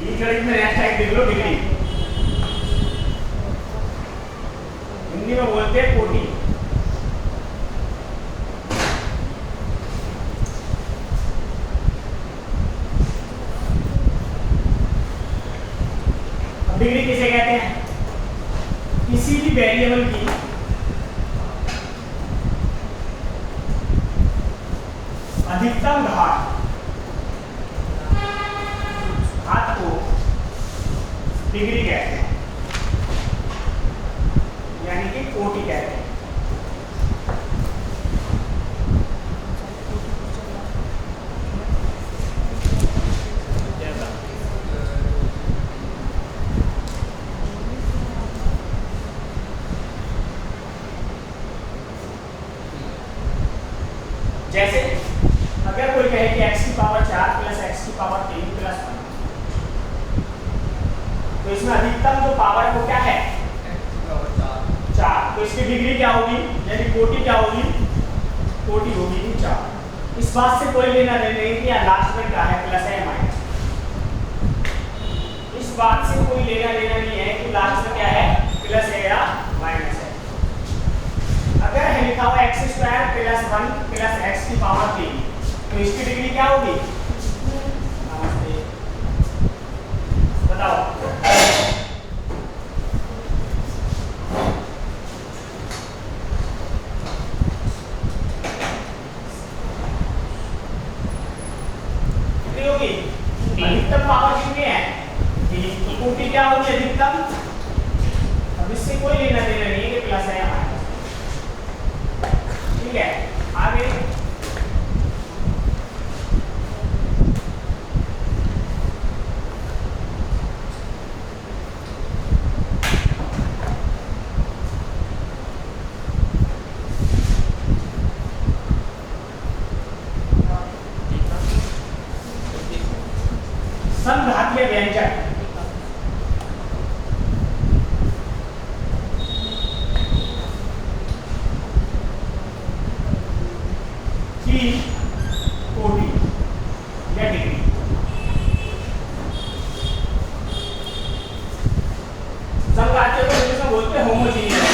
बीजगणित में next type देख लो डिग्री, हिंदी में बोलते हैं कोटि। अब डिग्री किसे कहते हैं? किसी भी वेरिएबल की अधिकतम घात को डिग्री कहते हैं, यानी कि कोटि कहते हैं। जैसे अगर कोई कहे कि x की पावर 4 प्लस x की पावर 3 प्लस 1, तो इसमें अधिकतम जो पावर है वो क्या है? चार। तो इसकी डिग्री क्या होगी, यानी कोटि क्या होगी? कोटि होगी 4। इस बात से कोई लेना देना नहीं कि यार लास्ट में क्या है, प्लस है या माइनस। इस बात से कोई लेना देना नहीं है कि लास्ट में क्या है, प्लस है या माइनस है। अगर है लिखा हुआ x² प्लस 1 प्लस x की पावर 3, तो इसकी डिग्री क्या होगी? नमस्ते, बताओ। कितनी होगी? अधिकतम पावर कितनी है? 3। तो कोटि क्या होगी अधिकतम? अब इससे कोई लेना देना नहीं है कि प्लस है या माइनस। ठीक है, आगे समघातीय व्यंजक। की कोटि या डिग्री। समघातीय को इंग्लिश में बोलते हैं होमोजीनियस।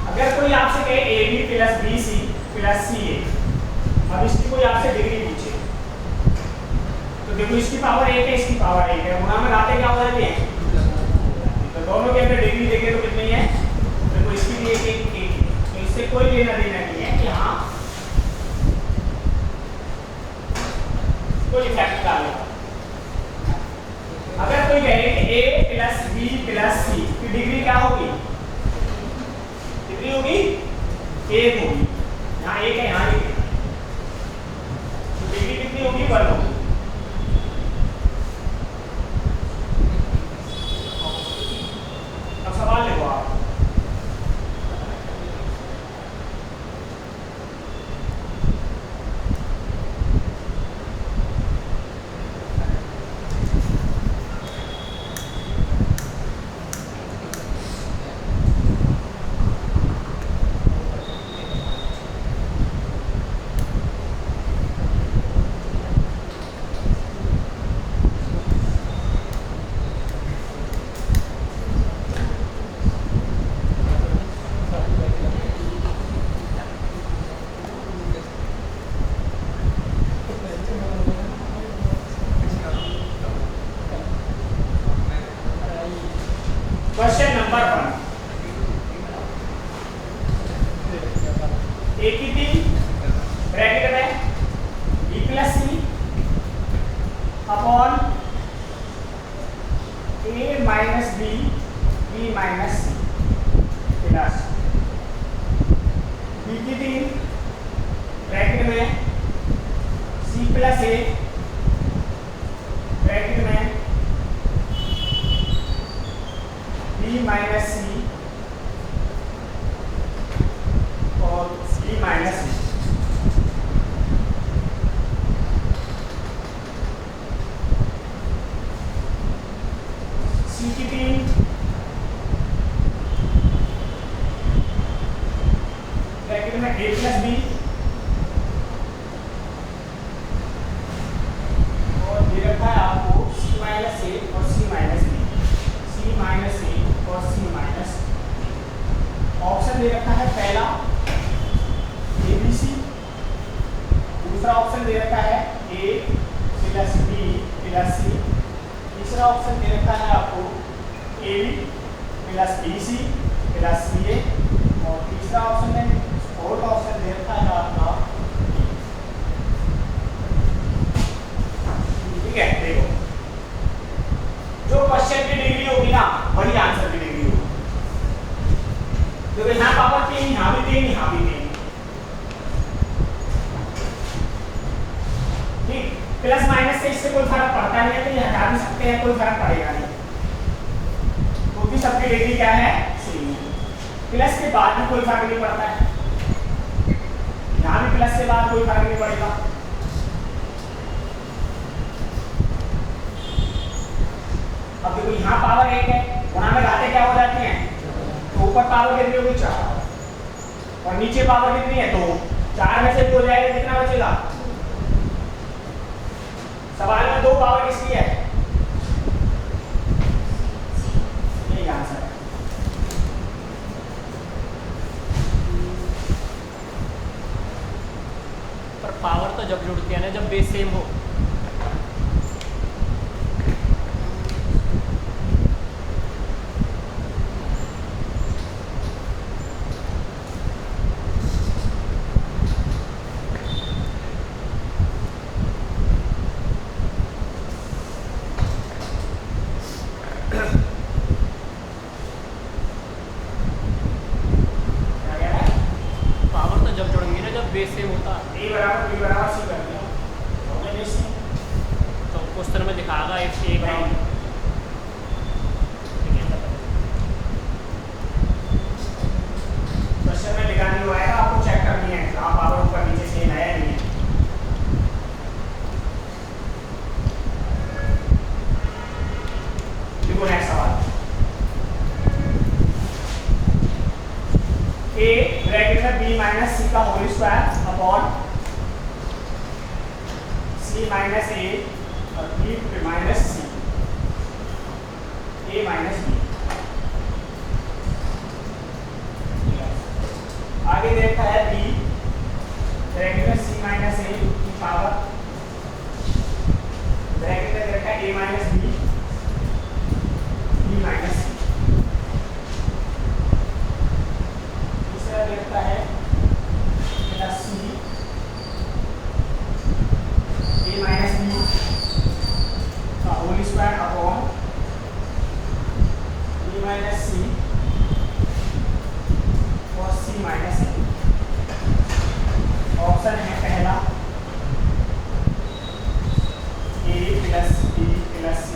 अगर कोई आपसे कहे AB plus BC plus CA, अब इसकी कोई आपसे डिग्री पूछे, तो देखो इसकी पावर 1 है, इसकी पावर 1 है, गुणा में घाते क्या हो जाते हैं? तो दोनों के अंदर डिग्री देखे तो कितनी है? देखो इसकी भी 1 तो इससे कोई लेना देना नहीं है कि हाँ कोई इफेक्ट डाले। अगर कोई कहे कि A plus B plus C की डिग्री क्या होगी? कितनी होगी? 1 होगी। यहाँ 1 है, यहाँ 1 है, तो डिग्री कितनी होगी? 1 होगी। अब सवाल लिखो आप। क्वेश्चन नंबर 1, A की थी ब्रैकेट में B plus C upon A minus B B minus C plus B की थी ब्रैकेट में C प्लस A ब्रैकेट में B माइनस C और C माइनस C। में a प्लस बी और दे रखा है आपको c माइनस ए और c minus B, c minus A और c माइनस। ऑप्शन दे रखा है पहला ए बी सी, दूसरा ऑप्शन दे रखा है a plus B plus C, तीसरा ऑप्शन दे रखा है आपको A B plus B C plus C A, और तीसरा ऑप्शन में फोर्थ ऑप्शन दे रखा है आपका। ठीक है, देखो जो क्वेश्चन की डिग्री होगी ना वही आंसर की डिग्री होगी। देखो यहाँ पावर तीन, यहाँ भी तीन, यहाँ भी तीन। ठीक, प्लस माइनस से इससे कोई फर्क पड़ता नहीं है, तो ये हटा भी सकते हैं, कोई फर्क पड़ेगा नहीं, क्योंकि सबकी डिग्री क्या है सेम है। प्लस के बाद भी कोई फर्क नहीं पड़ता है, यहाँ भी प्लस के बाद कोई फर्क नहीं पड़ेगा। अब देखो यहाँ पावर एक है, गुणा में घाते क्या हो जाती हैं, तो ऊपर पावर कितनी होगी 4 और नीचे पावर कितनी है 2, 4 में से 2 हो जाएगा, कितना बचेगा। सवाल में 2 पावर किसकी है, यही आंसर है। पर पावर तो जब जुड़ती है ना जब बेस सेम हो। बेस सेम होता a बराबर b बराबर c कर दिया, हो गया बेस सेम। तो क्वेश्चन में दिखाएगा एक से एक राउंड। क्वेश्चन में लिखा नहीं हुआ है, आपको चेक करनी है कहाँ पावर ऊपर नीचे सेम है या नहीं है। देखो नेक्स्ट सवाल, a ब्रैकेट में b माइनस सी का whole square upon c minus a और b minus c, a minus b। आगे देखा है b ब्रैकेट में c माइनस a की पावर, ब्रैकेट में देखा है a minus b, b minus c। दूसरा देखता है plus c a minus b का whole square upon b minus c और c माइनस a। ऑप्शन है पहला a plus b plus c,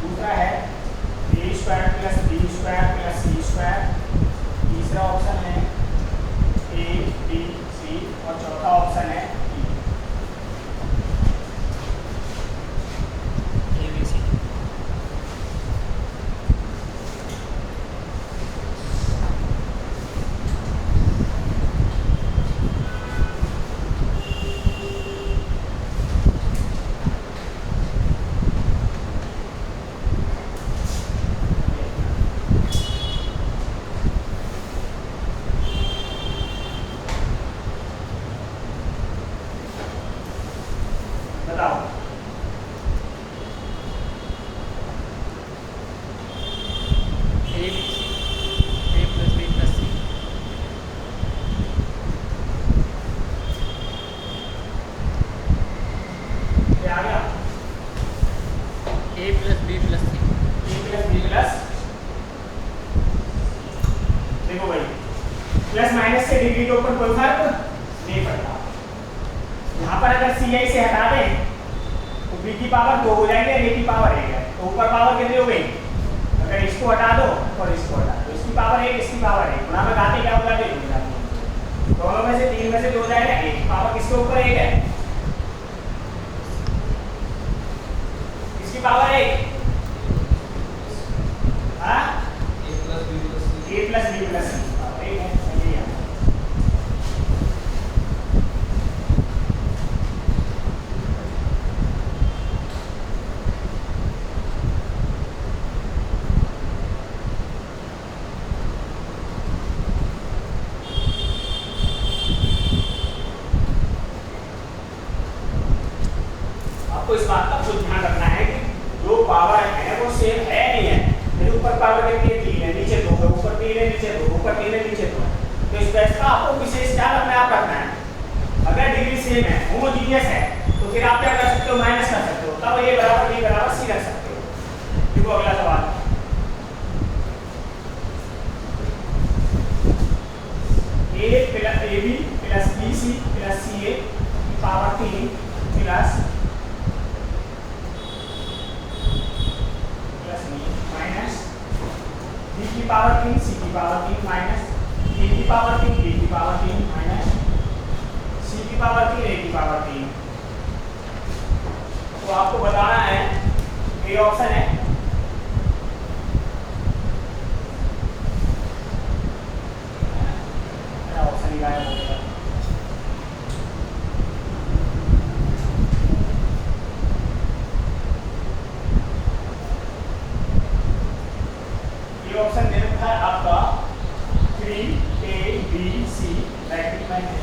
दूसरा है a square plus b square plus c square, तीसरा ऑप्शन है a b c और चौथा ऑप्शन है ABC। बताओ। A plus B plus C। क्या आ गया, A plus B plus C। a plus b plus, देखो भाई प्लस माइनस से डिग्री के ऊपर कोई फर्क नहीं पड़ता। यहाँ पर अगर सी आई से हटा दें तो b की पावर 2 हो जाएगी और a की पावर 1 है, तो ऊपर पावर कितनी हो गई, अगर इसको हटा दो और इसको हटा दो, इसकी पावर 1 इसकी पावर 1, गुणा में घाते क्या हो जाते हैं, दोनों में से 3 में से 2 हो जाएगा, a की पावर किसके ऊपर 1 है, इसकी पावर 1, हाँ a plus plus B plus C ठीक है चलिए यहाँ आपको इस बात का खुद ध्यान रखना है कि जो पावर है वो सेम है नहीं है। यदि ऊपर पावर कितनी है 3 है, नीचे 2 है, ऊपर 3 है, नीचे 2, ऊपर 3 है, नीचे 2 है। तो इस बेस का आपको विशेष ध्यान अपने आप रखना है। अगर डिग्री सेम है, होमोजीनियस है, तो फिर आप क्या कर सकते हो, माइनस कर सकते हो, तब a बराबर b बराबर c रख सकते हो। देखो अगला सवाल, a plus ab plus bc plus ca की पावर 3 प्लस माइनस b की पावर 3 c की पावर 3 माइनस a की पावर 3 b की पावर 3 माइनस c की पावर 3 a की पावर 3। तो आपको बताना है ये ऑप्शन है ऑप्शन ही गायब हो गया। ये ऑप्शन दे रखा है आपका 3abc ब्रैकेट में है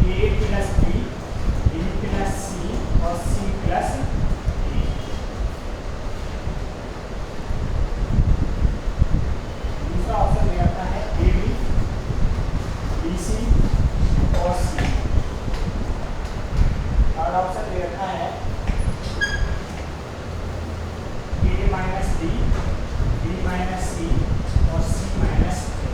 a plus b plus c और c प्लस a। दूसरा ऑप्शन दे रखा है a b bc और c। और ऑप्शन दे रखा है a minus b minus c और c माइनस a।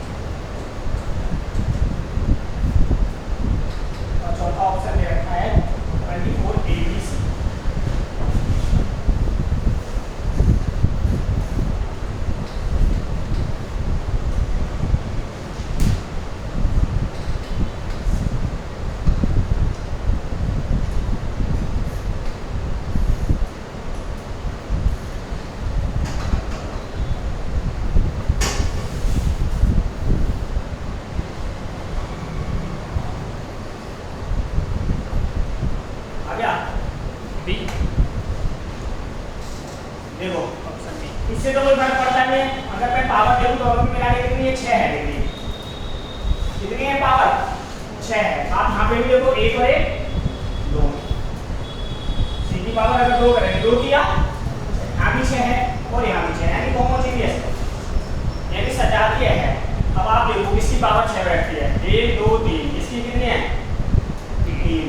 और चौथा ऑप्शन दे रखा है 24abc। बी देखो ऑप्शन बी। इससे तो कोई फर्क पड़ता नहीं है। अगर मैं पावर देखूं तो दोनों की मिला के कितनी है 6 है डिग्री। कितनी है पावर 6 है। आप यहाँ पे भी देखो 1 और 1 2 सी की पावर अगर 2 करेंगे 2 किया यहाँ भी 6 है और यहाँ भी 6 है यानी होमोजीनियस यानी सजातीय है। अब आप देखो किसकी पावर 6 बैठती है 1 2 3 इसकी कितनी है 3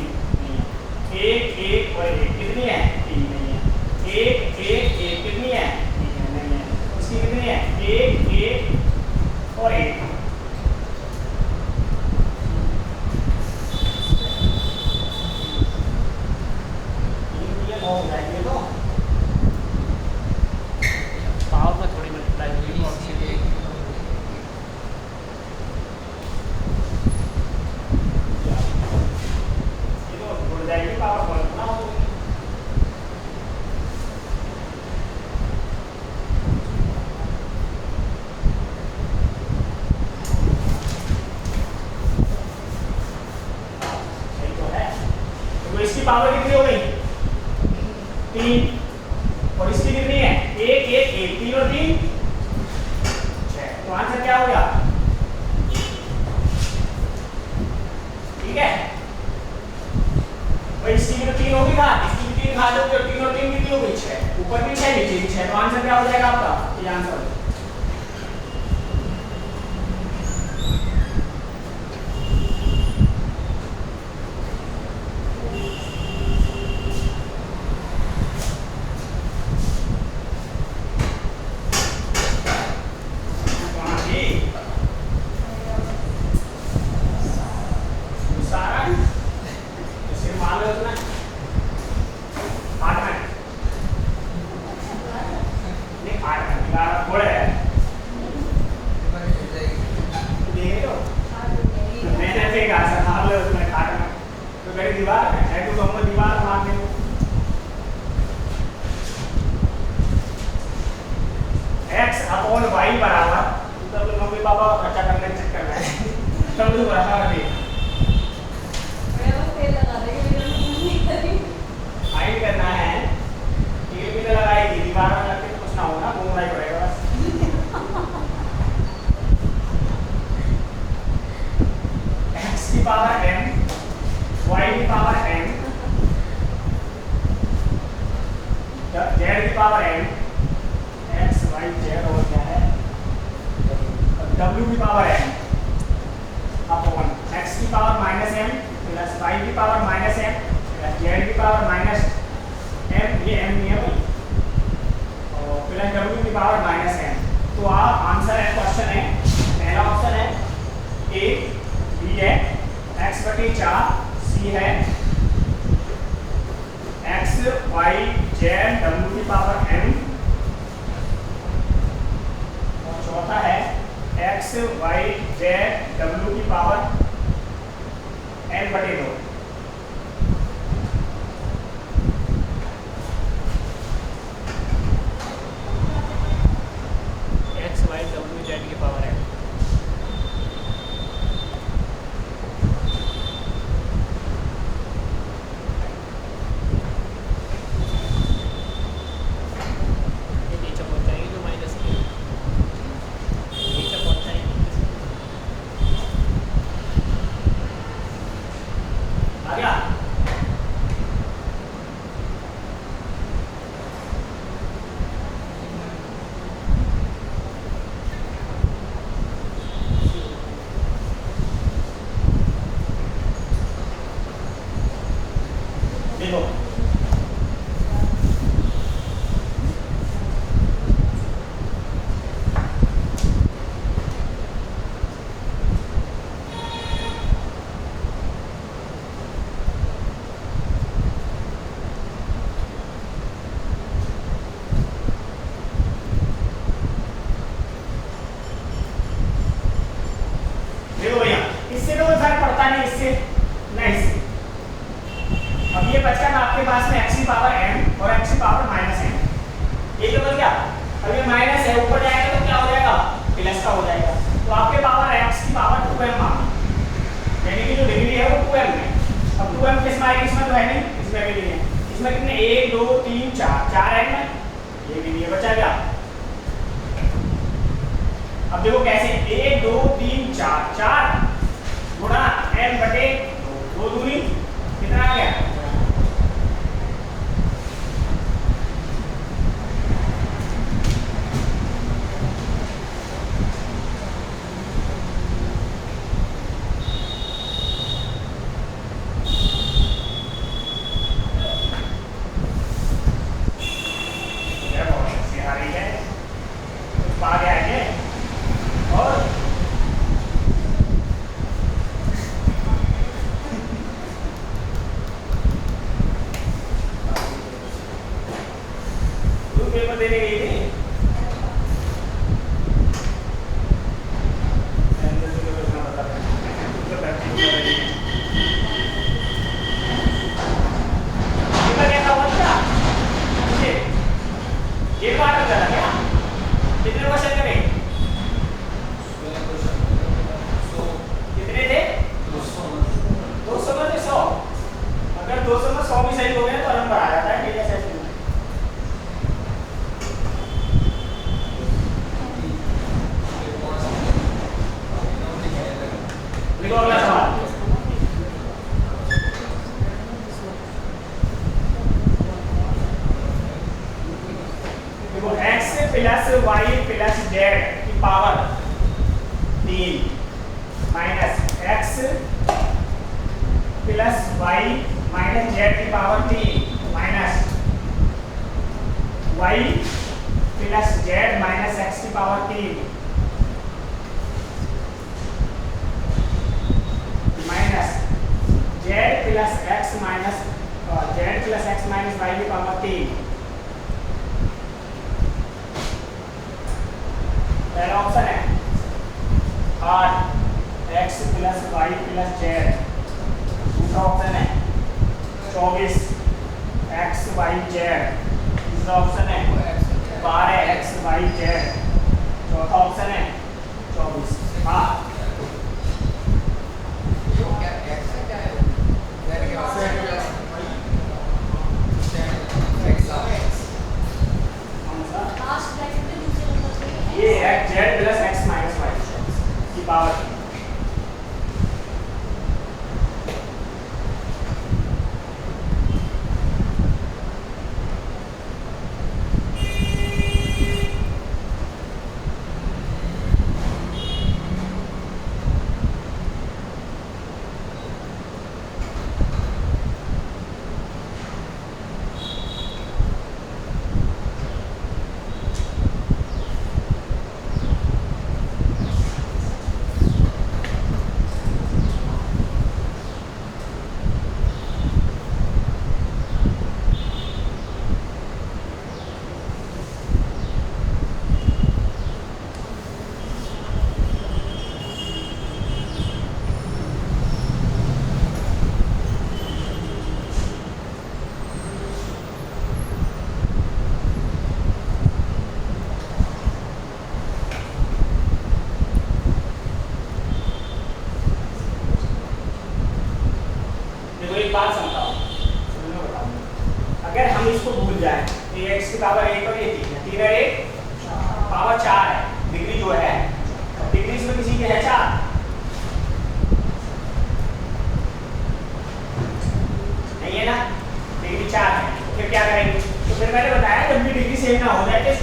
1 1 और 1 कितनी है 3 नहीं है 1 1 1 कितनी है 3 है नहीं है इसकी कितनी है 1 1 और 1 ये हो जाएगी तो पावर में थोड़ी मल्टीप्लाई हुई ऑप्शन ए। ये तो जुड़ जाएगी पावर पॉइंट ना हो सही तो है। तो इसकी पावर कितनी हो गई 3 और इसकी कितनी है 1 1 1 3 और 3 6। तो आंसर क्या हो गया ठीक है। भाई इसकी भी तो 3 होगी ना इसकी भी 3 खा दोगे और 3 और 3 कितनी हो गई 6 ऊपर भी 6 नीचे भी 6। तो आंसर क्या हो जाएगा आपका ये आंसर थोड़े तो रखा है हाइड करना है। टील भी तो लगाएगी, दीवार में लग के कुछ ना हो ना, घूमना ही पड़ेगा बस। x की पावर m, y की पावर m, z की power m, x y z और क्या है w की पावर m अपॉन x की power minus m plus y की power minus m plus z की पावर माइनस m, ये m नहीं है भाई, और प्लस w की पावर माइनस m। तो आप आंसर है, क्वेश्चन है, पहला ऑप्शन है a, b है x/4, c है x y z w की पावर m, और चौथा है x y z w की power n/2। x y w z की पावर है। ये नीचे पहुंच जाएगी जो माइनस की नीचे पहुंच जाएगी। आ गया? देखो देखो भैया, इससे तो कोई फर्क पड़ता नहीं, इससे ना इससे। अब ये बचकर आपके पास में x की पावर m और x की पावर माइनस m, ये तो बच गया। अब ये माइनस है, ऊपर जाएगा तो क्या हो जाएगा, प्लस का हो जाएगा। तो आपके पावर x की पावर 2m आ गई, यानी कि जो डिग्री है वो 2m है। अब 2m किसमें आएगी, इसमें तो है नहीं, इसमें भी नहीं है। इसमें कितने 1 2 3 4 है ना, ये भी नहीं है, बचा क्या। अब देखो कैसे, 1 2 3 4 गुणा m/2, 2 दूनी कितना आ गया, और पेपर देने गई थी, एक बार कर देना क्या, कितने क्वेश्चन करें, कितने थे 200 में से 100, अगर 200 में 100 भी सही हो गए तो नंबर आ जाता है। ठीक है, सही देखो अगला सवाल, देखो x plus y plus z की power 3 minus x plus y minus z की power 3 minus y plus z minus x की power 3 minus z plus x minus z plus x minus y की पावर 3। पहला option है 8 x plus y plus z, दूसरा option है 24 x y z, तीसरा option है 12 x y z, चौथा option है 24। हाँ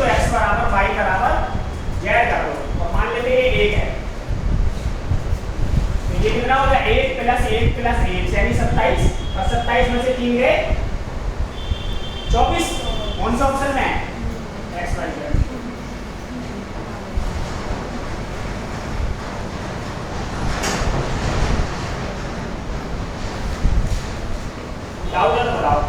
x बराबर y बराबर z कर दो और मान लेते हैं ये 1 है, तो ये कितना होगा 1 प्लस 1 प्लस 1 यानी 27, और 27 में से 3 गए 24। कौन सा ऑप्शन में है? x y z। डाउट है तो बताओ।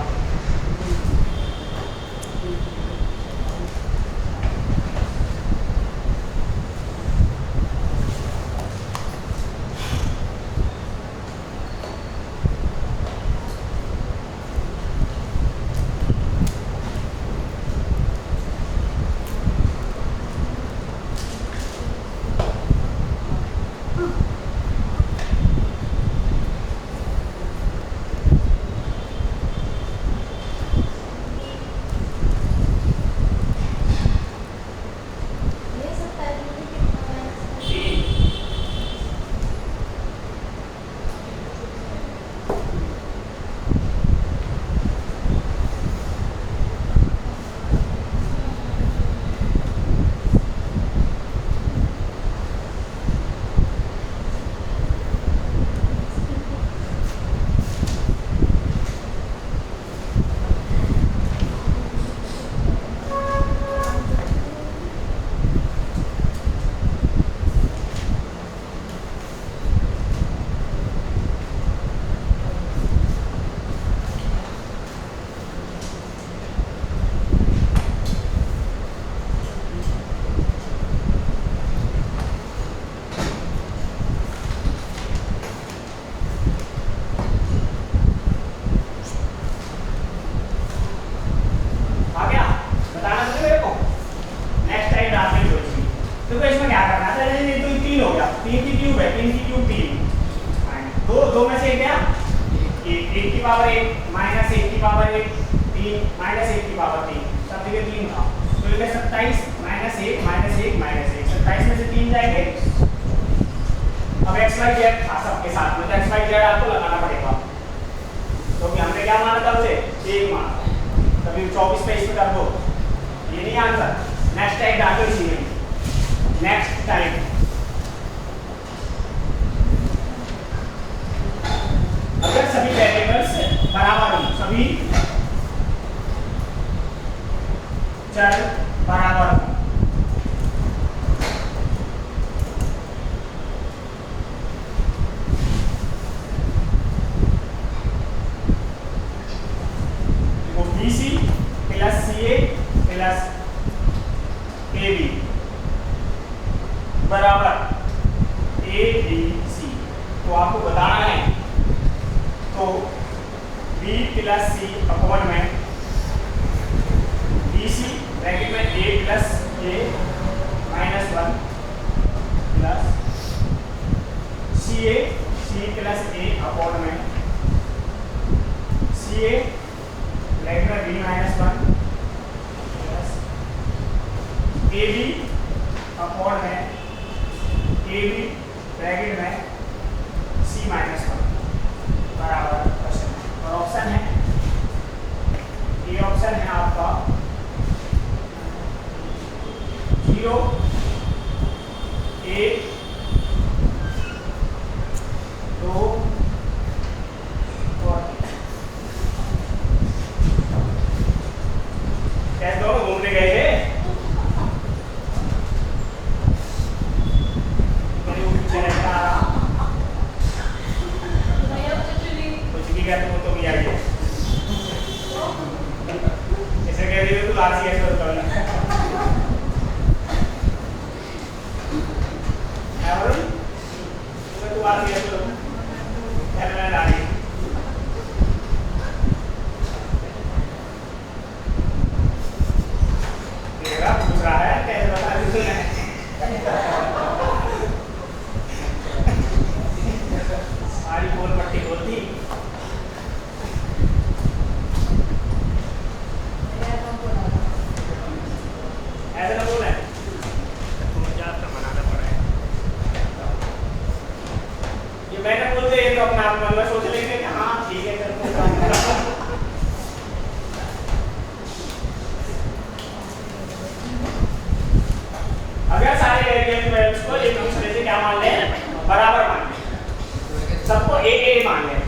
सबको ए मान लें,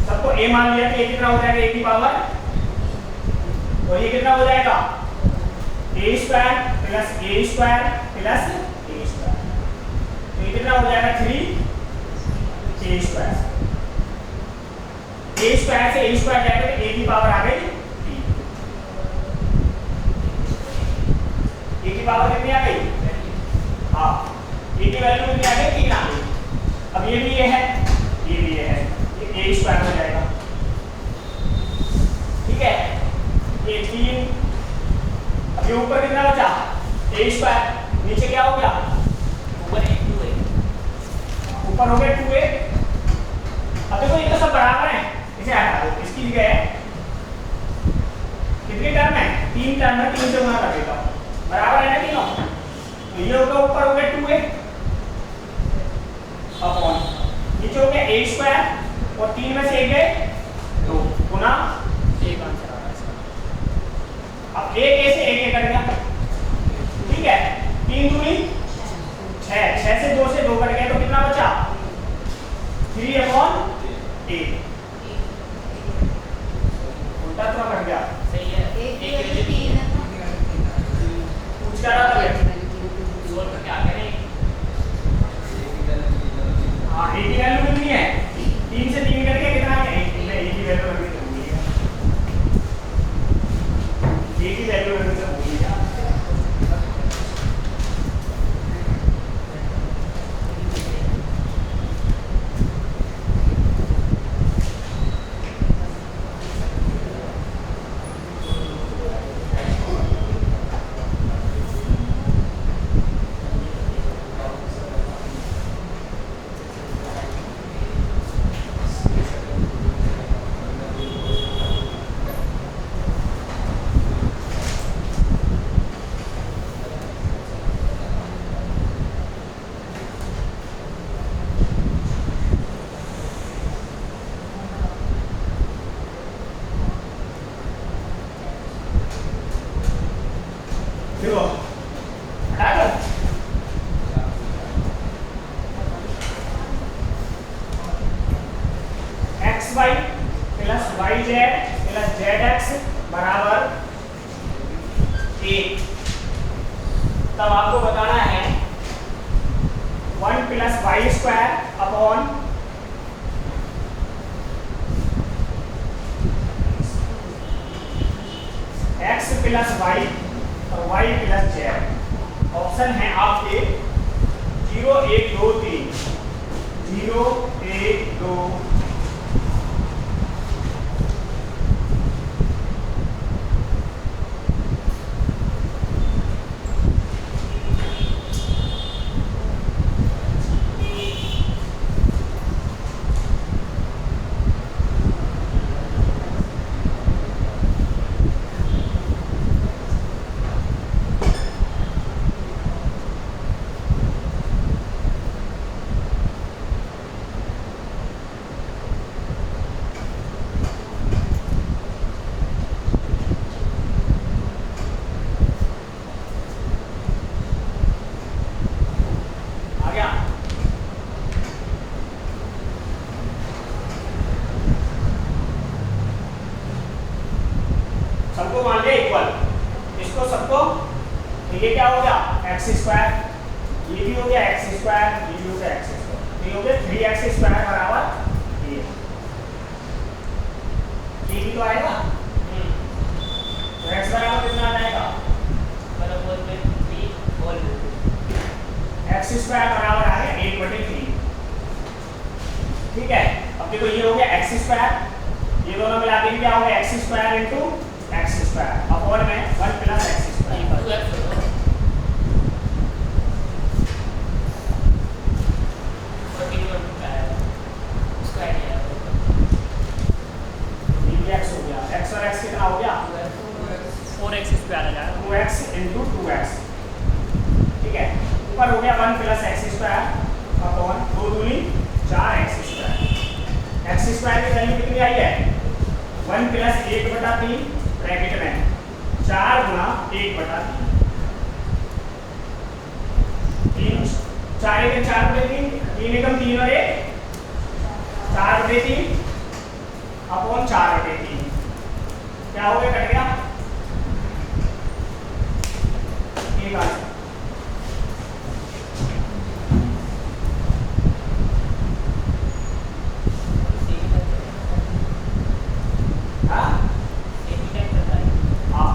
सबको ए मान लिया तो ये कितना हो जाएगा ए की पावर, और ये कितना हो जाएगा A square plus A square plus A square, तो ये कितना हो जाएगा 3 ए स्क्वायर। ए स्क्वायर से ए स्क्वायर जाएगा तो ए की पावर आ गई 3, ए की पावर कितनी आ गई, हाँ ए की वैल्यू कितनी आ गई 3 आ गई। अब ये भी ये है, ये भी ये है, ये ए स्क्वायर हो जाएगा, ठीक है, ये 3। अब ये ऊपर कितना बचा ए स्क्वायर, नीचे क्या हो गया ऊपर 1 2 ऊपर हो गया 2a। अब देखो ये तो सब बराबर है, इसे हटा दो, इसकी जगह है कितनी टर्म है 3 टर्म है, 3 से गुणा कर देता हूं, बराबर है ना तीनों, तो ये होगा ऊपर हो गया 2a अपॉन नीचे हो गया ए स्क्वायर और 3 में से 1 गए 2 गुना 1 आंसर आ रहा है इसका। अब 1 a से 1 कट गया, ठीक है, 3 दूनी 6, 6 से 2 कट गया तो कितना बचा 3/8, उल्टा थोड़ा कट गया, सही है। एक की वैल्यू 3 है पूछ क्या रहा था सोल्व करके आ गए नहीं। हाँ ए की वैल्यू कितनी है 3 से 3 करके कितना है ए की वैल्यू रखनी जरूरी है, ए की वैल्यू रखनी जरूरी है। देखो हटा दो, xy plus yz plus zx बराबर 1। तब आपको बताना है 1 plus y square upon x plus y और y प्लस z। ऑप्शन है आपके 0 1 2 3, 0 1 2 सबको मान लिया इक्वल, इसको सबको, तो ये क्या हो गया एक्स स्क्वायर, ये भी हो गया एक्स स्क्वायर, ये भी हो गया एक्स स्क्वायर, तो ये हो गया 3x स्क्वायर बराबर ये भी तो आएगा, तो x बराबर कितना आ जाएगा x स्क्वायर बराबर आ गया 1/3। ठीक है, अब देखो ये हो गया एक्स स्क्वायर, ये दोनों मिला के क्या हो गया x square into x square upon में 1 प्लस एक्स स्क्वायर। x हो गया, x और x कितना हो गया 4x स्क्वायर आ जाएगा 2x इंटू 2x। ठीक है, ऊपर हो गया 1 प्लस एक्स स्क्वायर अपॉन 2 दूनी 4x स्क्वायर। एक्स स्क्वायर की वैल्यू कितनी आई है 1 प्लस 1/3 ब्रैकेट में 4 गुना 1/3, 3 4 1 4 3 3 एकम 3 और 1 4 3 अपॉन 4/3 क्या हो गया, कट गया एक आंसर। हाँ हाँ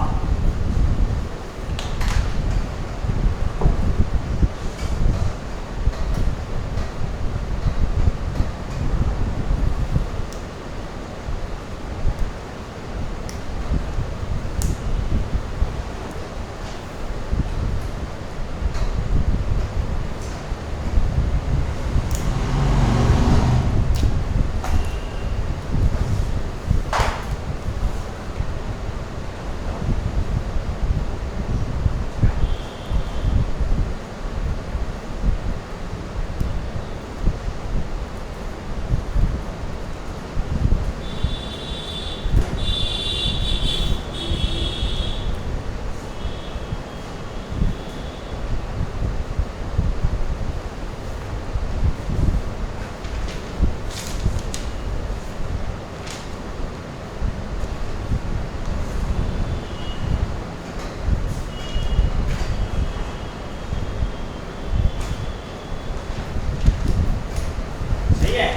सही है।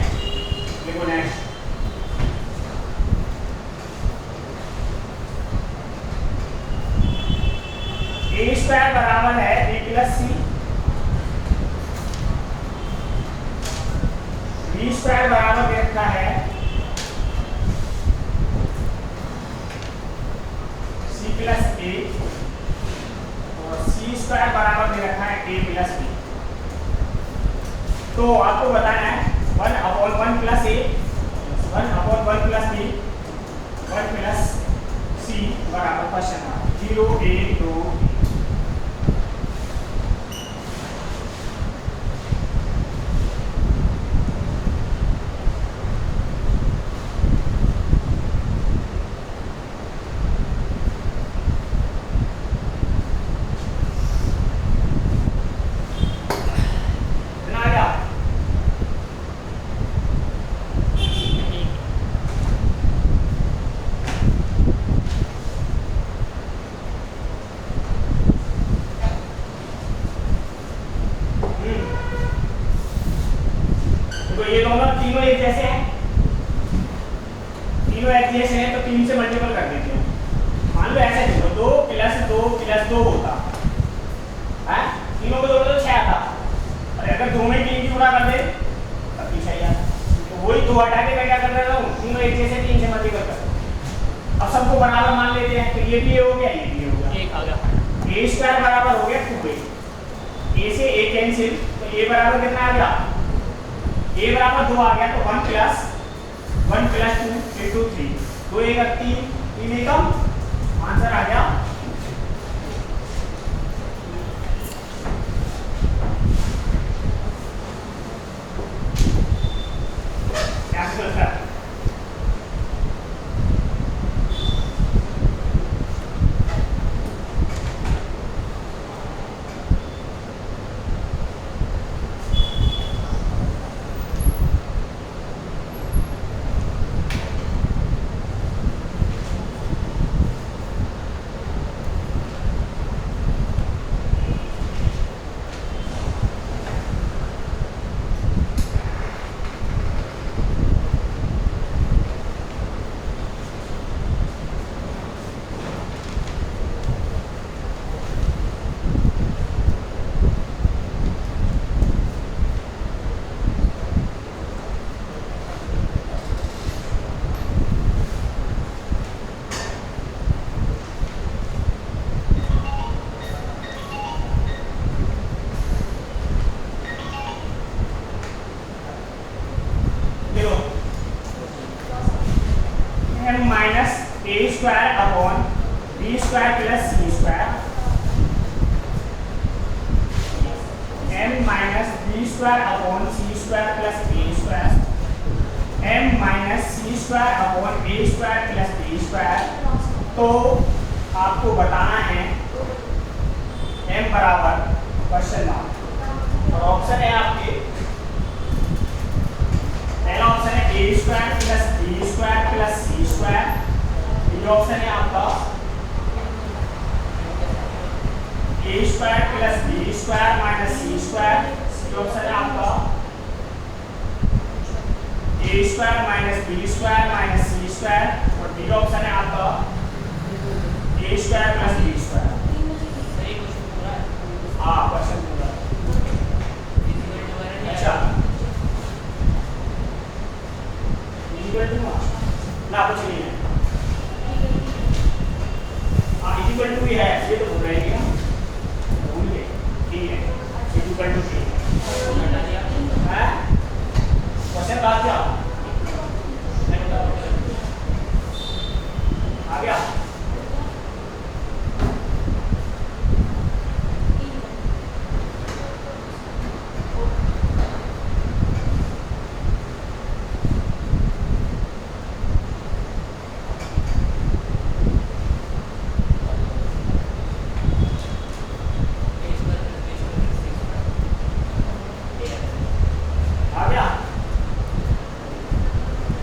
देखो नेक्स्ट, ए स्क्वायर बराबर है बी प्लस सी, बी स्क्वायर बराबर दे रखा है सी प्लस ए, और सी स्क्वायर बराबर दे रखा है ए प्लस बी। तो आपको बताना है 1/1 प्लस ए, 1/1 प्लस बी, 1 प्लस सी बराबर क्वेश्चन मार्क 0 1 2 इतना आ गया। तो ये दोनों तीनों एक जैसे हैं, तीनों एक जैसे हैं तो 3 से मल्टीपल कर देते हो। मान लो ऐसे देखो 2 + 2 होता है, तीनों को जोड़ो तो 6 आता, और अगर दो में 3 की गुणा कर दे तब भी 6 आता। तो वही 2 हटा के मैं क्या कर रहा हूँ, तीनों एक जैसे 3 से मल्टीपल कर। अब सबको बराबर मान लेते हैं, तो ये भी हो गया, ये भी हो गया, एक आ गया। ए स्क्वायर बराबर हो गया 2a, ए से ए कैंसिल, तो ए बराबर कितना आ गया, ए बराबर 2 आ गया, तो 1 + 2 × 3, 2 1 3, 3 एकम, आंसर आ गया। कैंसिल कर, square upon B square plus C square m minus B square upon C square plus A square m minus C square upon A square plus B square. तो आपको बताना है m बराबर क्वेश्चन मार्क और option है आपके, पहला option है square plus B square plus C square, ये ऑप्शन है आपका। A square plus B square minus C square, ये ऑप्शन है आपका। A square minus B square minus C square, और डी ऑप्शन है आपका A square plus B square. हाँ क्वेश्चन पूरा। अच्छा ना कुछ नहीं है। हाँ इक्वल टू भी है, ये तो बोल रहे हैं भूल गए, ठीक है इक्वल टू ठीक है। क्वेश्चन बात क्या आ गया?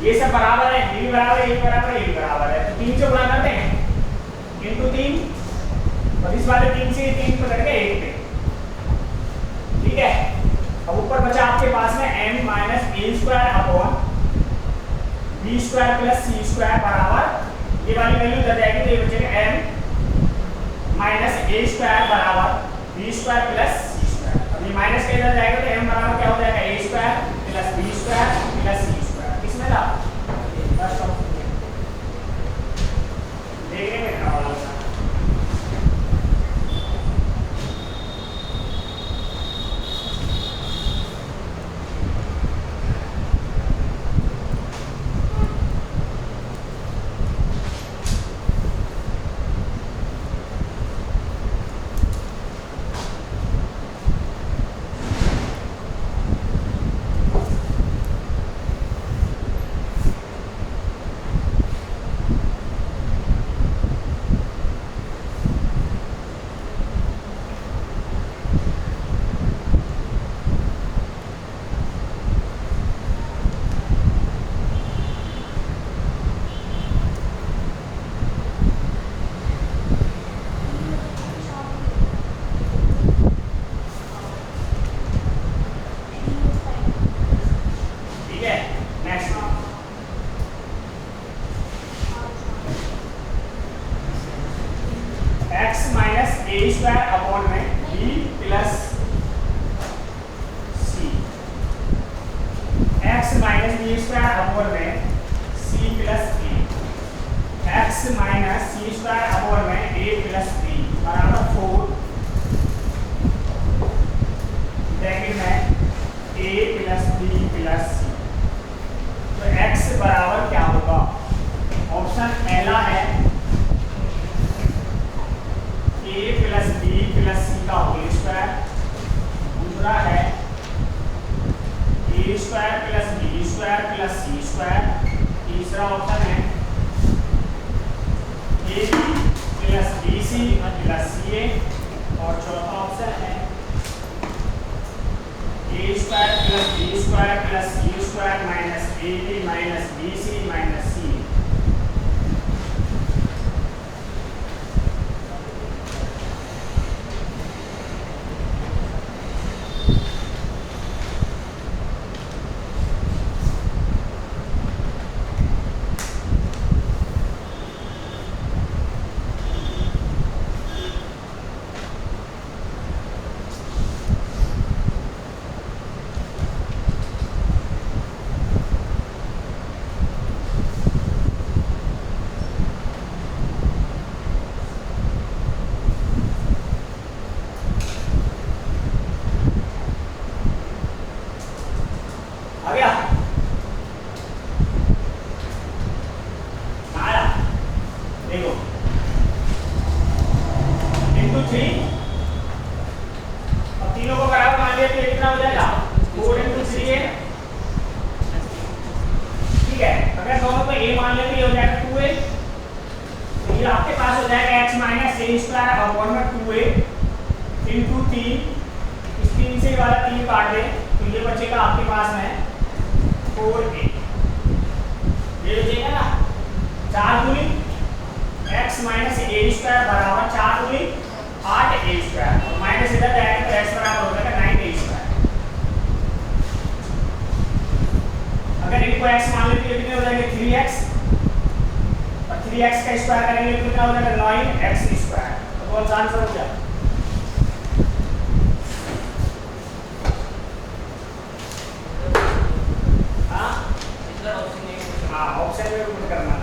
ये सब बराबर है, ये भी बराबर है, ये भी बराबर है, ये भी बराबर है, तो 3 से गुणा करते हैं इनटू 3, और इस वाले 3 से 3 को करके 1 पे, ठीक है। अब ऊपर बचा आपके पास में m minus A square upon B square plus C square बराबर, ये वाली वैल्यू इधर जाएगी तो ये बचेगा m माइनस ए स्क्वायर बराबर B square plus C square. अब ये माइनस के इधर जाएगा तो m बराबर क्या हो जाएगा A square plus B square plus C square. किसमें था फर्स्ट ऑप्शन देखने में ना वाला था। ए स्क्वायर अपॉन में B plus C, X minus B square upon में C plus A, X minus C square upon में ए प्लस बी बराबर 4 ब्रैकेट में A plus B plus C. तो एक्स बराबर क्या होगा? ऑप्शन पहला है a plus B plus C का होल स्क्वायर, दूसरा है a square plus B square plus C square, तीसरा ऑप्शन है a plus B C plus C A, और चौथा ऑप्शन है a square plus B square plus C square minus A B minus B C minus C. आ गया? आया? देखो into 3, अब तीनों को बराबर मान लिया तो कितना हो जाएगा 4 इंटू 3 है, ठीक है। अगर दोनों को a मान ले तो ये हो जाएगा 2a, तो ये आपके पास हो जाएगा x minus A square upon में 2a इंटू 3, इस 3 से वाला 3 काट दे तो ये बचेगा आपके पास में 4a। ये हो जाएगा ना 4 दूनी x माइनस ए स्क्वायर बराबर 4 दूनी 8 ए स्क्वायर और माइनस इधर जाएगा तो x बराबर हो जाएगा 9 ए स्क्वायर। अगर इनको x मान लेते हैं कितने हो जाएंगे 3x और 3x का स्क्वायर करेंगे तो कितना हो जाएगा 9x स्क्वायर। तो कौन सा आंसर हो गया? हाँ ऑप्शन में करना